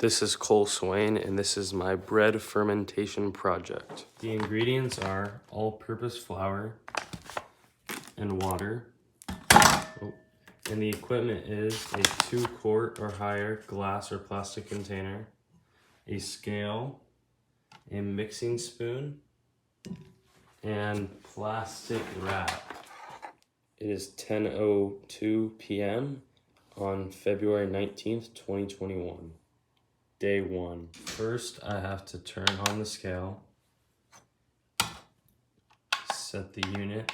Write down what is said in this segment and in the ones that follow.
This is Cole Swain, and this is my bread fermentation project. The ingredients are all-purpose flour and water. And the equipment is a 2-quart or higher glass or plastic container, a scale, a mixing spoon, and plastic wrap. It is 10:02 p.m. on February 19th, 2021. Day 1. First, I have to turn on the scale, set the unit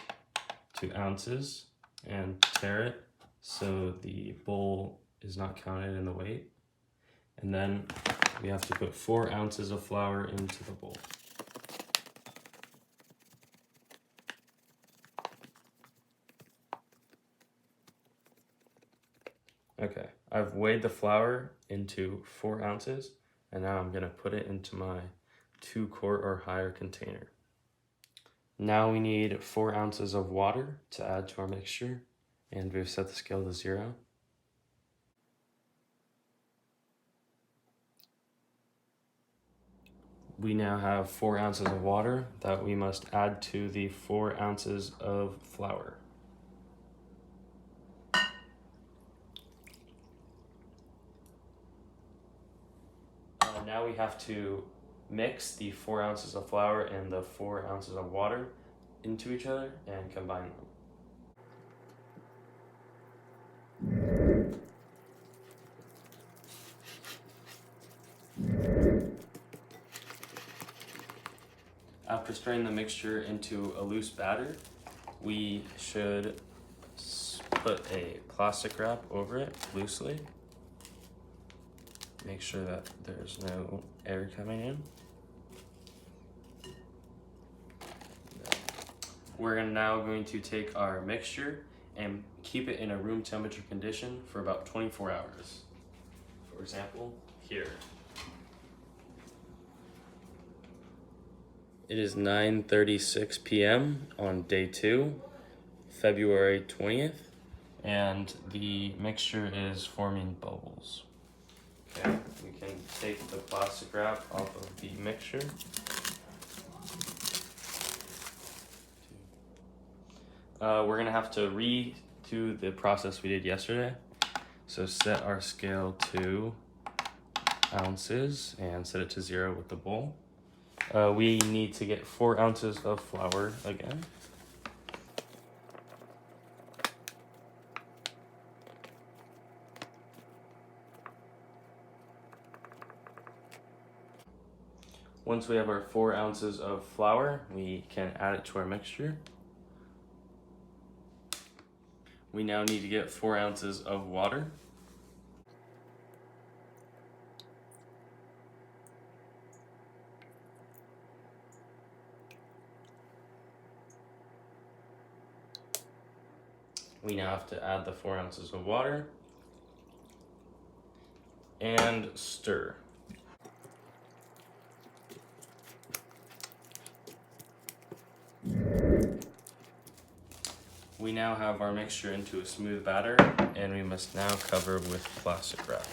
to ounces, and tare it so the bowl is not counted in the weight. And then we have to put 4 ounces of flour into the bowl. Okay, I've weighed the flour into 4 ounces, and now I'm gonna put it into my 2-quart or higher container. Now we need 4 ounces of water to add to our mixture, and we've set the scale to 0. We now have 4 ounces of water that we must add to the 4 ounces of flour. Now we have to mix the 4 ounces of flour and the 4 ounces of water into each other and combine them. After stirring the mixture into a loose batter, we should put a plastic wrap over it loosely. Make sure that there's no air coming in. We're now going to take our mixture and keep it in a room temperature condition for about 24 hours. For example, here. It is 9:36 p.m. on day 2, February 20th, and the mixture is forming bubbles. Okay, we can take the plastic wrap off of the mixture. We're gonna have to redo the process we did yesterday. So set our scale to ounces and set it to 0 with the bowl. We need to get 4 ounces of flour again. Once we have our 4 ounces of flour, we can add it to our mixture. We now need to get 4 ounces of water. We now have to add the 4 ounces of water and stir. We now have our mixture into a smooth batter, and we must now cover with plastic wrap.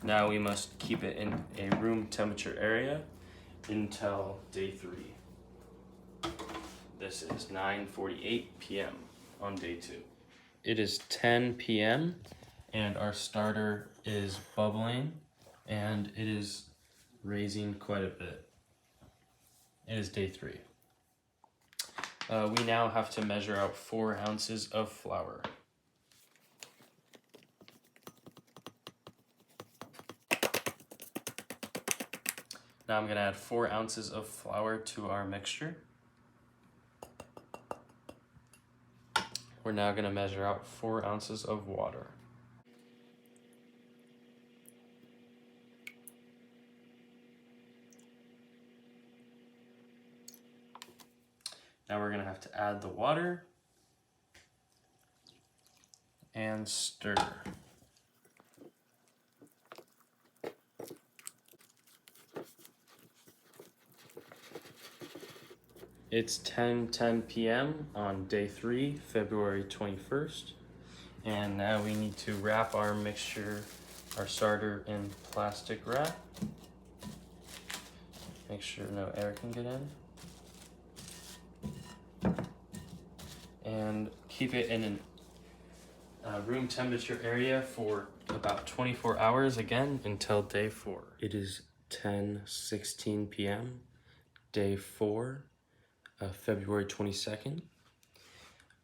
Now we must keep it in a room temperature area until day 3. This is 9:48 p.m. on day 2. It is 10 p.m. and our starter is bubbling and it is raising quite a bit. It is day 3. We now have to measure out 4 ounces of flour. Now I'm going to add 4 ounces of flour to our mixture. We're now going to measure out 4 ounces of water. Now we're going to have to add the water and stir. It's 10:10 p.m. on day 3, February 21st. And now we need to wrap our mixture, our starter, in plastic wrap. Make sure no air can get in. And keep it in a room temperature area for about 24 hours again until day 4. It is 10:16 p.m. day 4 of February 22nd.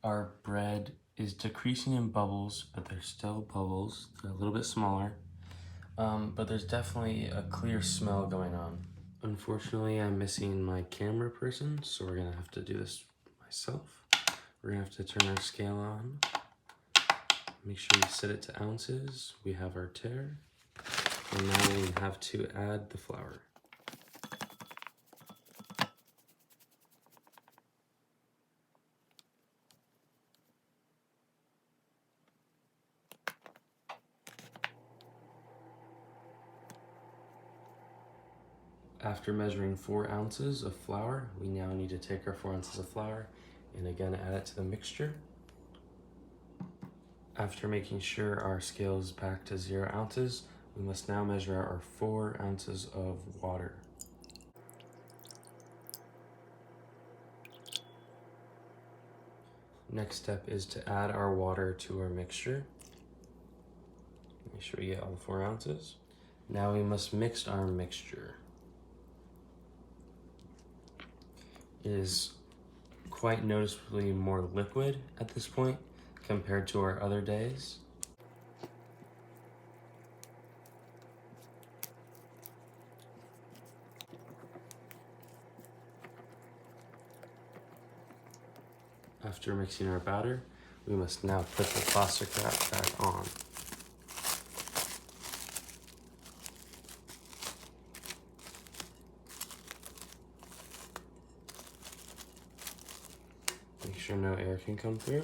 Our bread is decreasing in bubbles, but there's still bubbles. They're a little bit smaller, but there's definitely a clear smell going on. Unfortunately, I'm missing my camera person, so we're gonna have to do this myself. We're gonna have to turn our scale on. Make sure we set it to ounces. We have our tare, and now we have to add the flour. After measuring 4 ounces of flour, we now need to take our 4 ounces of flour and again add it to the mixture. After making sure our scale is back to 0 ounces, we must now measure our 4 ounces of water. Next step is to add our water to our mixture. Make sure we get all 4 ounces. Now we must mix our mixture. It is quite noticeably more liquid at this point compared to our other days. After mixing our batter, we must now put the plastic wrap back on. Make sure no air can come through.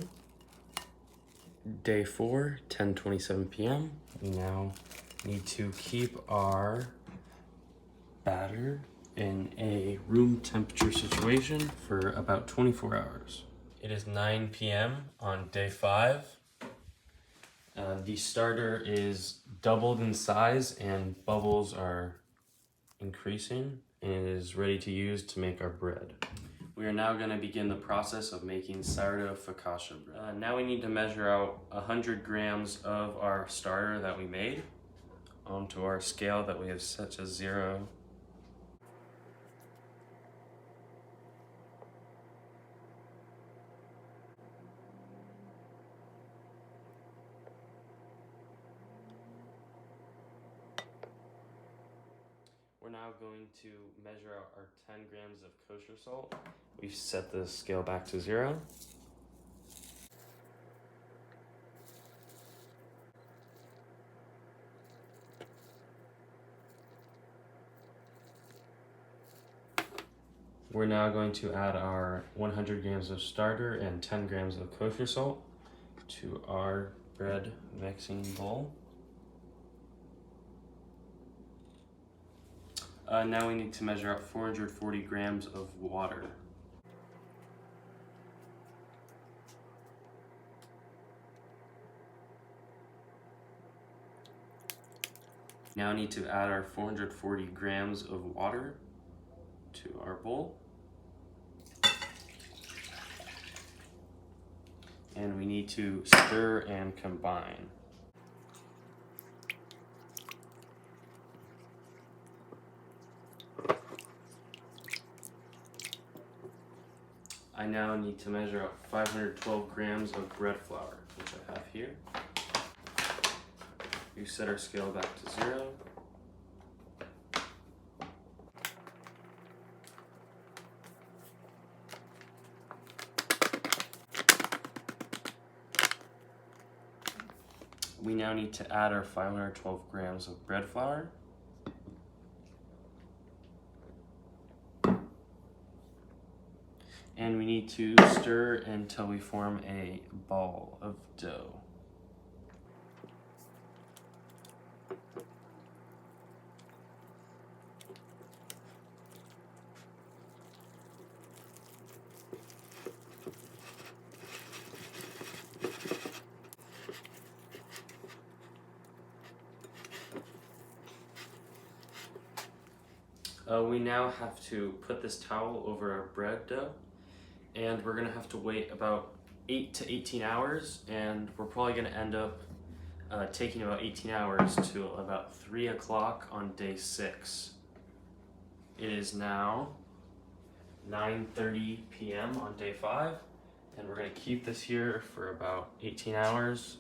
Day 4, 10:27 p.m. We now need to keep our batter in a room temperature situation for about 24 hours. It is 9 p.m. on day 5. The starter is doubled in size and bubbles are increasing and it is ready to use to make our bread. We are now going to begin the process of making sourdough focaccia bread. Now we need to measure out 100 grams of our starter that we made onto our scale that we have set to 0. We're now going to measure out our 10 grams of kosher salt. We've set the scale back to 0. We're now going to add our 100 grams of starter and 10 grams of kosher salt to our bread mixing bowl. Now we need to measure out 440 grams of water. Now need to add our 440 grams of water to our bowl. And we need to stir and combine. I now need to measure out 512 grams of bread flour, which I have here. We set our scale back to 0. We now need to add our 512 grams of bread flour. And we need to stir until we form a ball of dough. We now have to put this towel over our bread dough, and we're gonna have to wait about 8 to 18 hours, and we're probably gonna end up taking about 18 hours to about 3 o'clock on day 6. It is now 9:30 p.m. on day 5, and we're gonna keep this here for about 18 hours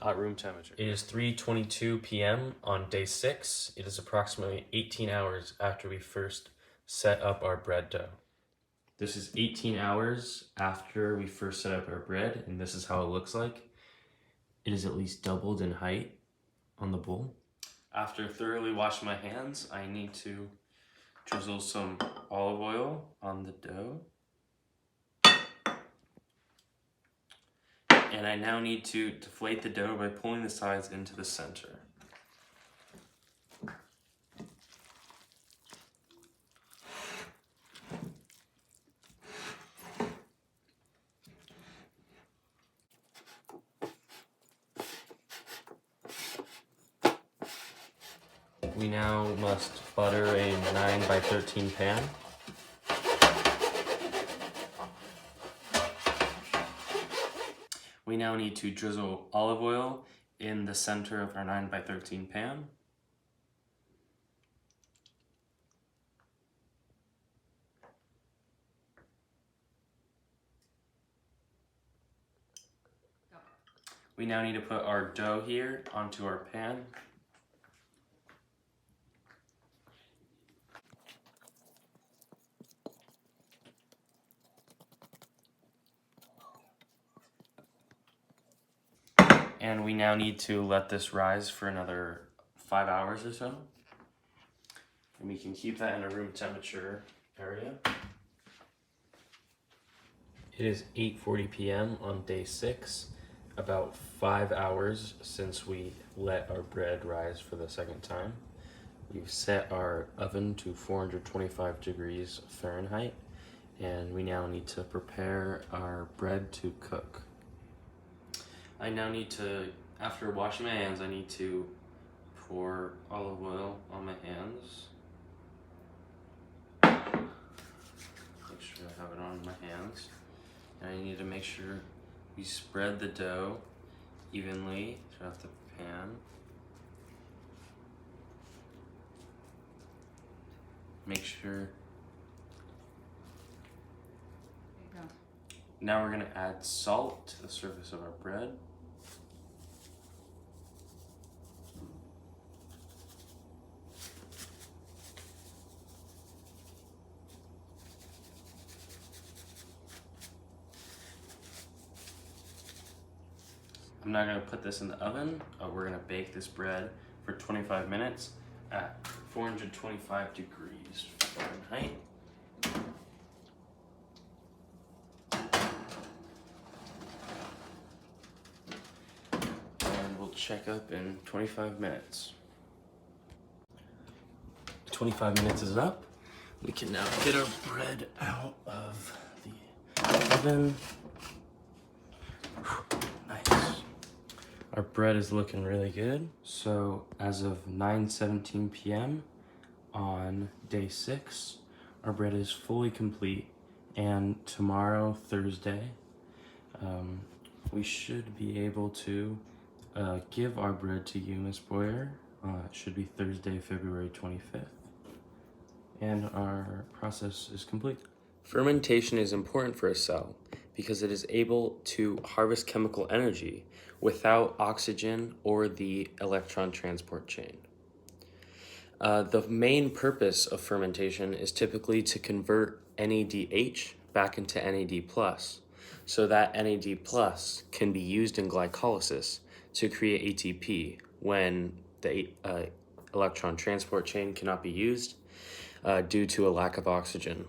at room temperature. It is 3:22 p.m. on day 6. It is approximately 18 hours after we first set up our bread dough. This is 18 hours after we first set up our bread, and this is how it looks like. It is at least doubled in height on the bowl. After thoroughly washing my hands, I need to drizzle some olive oil on the dough. And I now need to deflate the dough by pulling the sides into the center. We now must butter a 9x13 pan. We now need to drizzle olive oil in the center of our 9x13 pan. We now need to put our dough here onto our pan. And we now need to let this rise for another 5 hours or so. And we can keep that in a room temperature area. It is 8:40 p.m. on day 6, about 5 hours since we let our bread rise for the second time. We've set our oven to 425 degrees Fahrenheit, and we now need to prepare our bread to cook. I now need to, after washing my hands, I need to pour olive oil on my hands. Make sure I have it on my hands. And I need to make sure we spread the dough evenly throughout the pan. Make sure. There you go. Now we're gonna add salt to the surface of our bread. I'm not gonna put this in the oven. We're gonna bake this bread for 25 minutes at 425 degrees Fahrenheit. And we'll check up in 25 minutes. 25 minutes is up. We can now get our bread out of the oven. Nice. Our bread is looking really good. So as of 9:17 p.m. on day 6, our bread is fully complete. And tomorrow, Thursday, we should be able to give our bread to you, Miss Boyer. It should be Thursday, February 25th. And our process is complete. Fermentation is important for a cell because it is able to harvest chemical energy without oxygen or the electron transport chain. The main purpose of fermentation is typically to convert NADH back into NAD+, so that NAD+ can be used in glycolysis to create ATP when the electron transport chain cannot be used due to a lack of oxygen.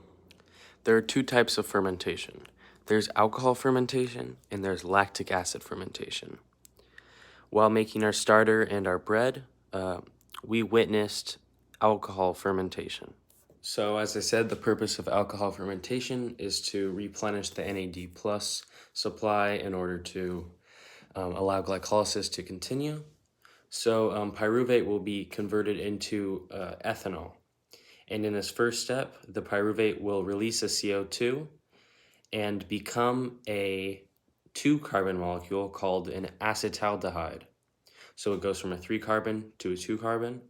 There are 2 types of fermentation. There's alcohol fermentation and there's lactic acid fermentation. While making our starter and our bread, we witnessed alcohol fermentation. So as I said, the purpose of alcohol fermentation is to replenish the NAD+ supply in order to allow glycolysis to continue. So pyruvate will be converted into ethanol. And in this first step, the pyruvate will release a CO2 and become a 2-carbon molecule called an acetaldehyde. So it goes from a 3-carbon to a 2-carbon.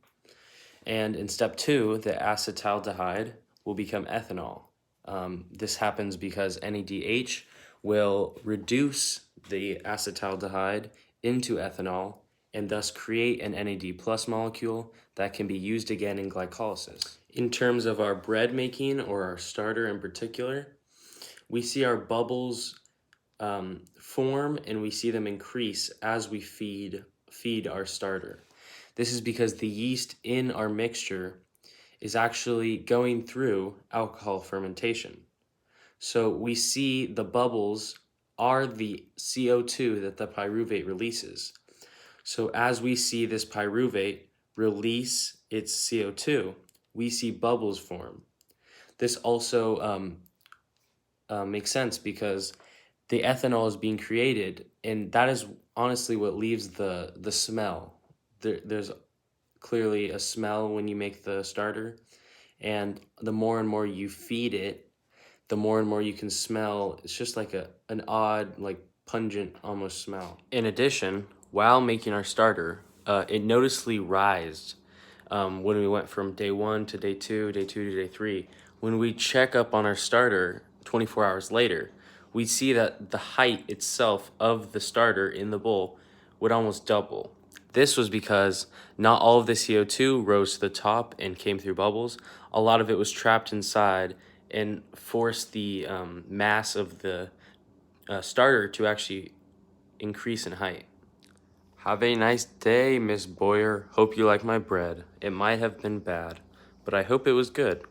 And in step 2, the acetaldehyde will become ethanol. This happens because NADH will reduce the acetaldehyde into ethanol and thus create an NAD plus molecule that can be used again in glycolysis. In terms of our bread making, or our starter in particular, we see our bubbles form and we see them increase as we feed our starter. This is because the yeast in our mixture is actually going through alcohol fermentation. So we see the bubbles are the CO2 that the pyruvate releases. So as we see this pyruvate release its CO2, we see bubbles form. This also makes sense because the ethanol is being created, and that is honestly what leaves the smell. There's clearly a smell when you make the starter, and the more and more you feed it, the more and more you can smell. It's just like an odd, like pungent almost smell. In addition, while making our starter, it noticeably rised when we went from day 1 to day 2, day 2 to day 3. When we check up on our starter 24 hours later, we see that the height itself of the starter in the bowl would almost double. This was because not all of the CO2 rose to the top and came through bubbles. A lot of it was trapped inside and forced the mass of the starter to actually increase in height. Have a nice day, Miss Boyer. Hope you like my bread. It might have been bad, but I hope it was good.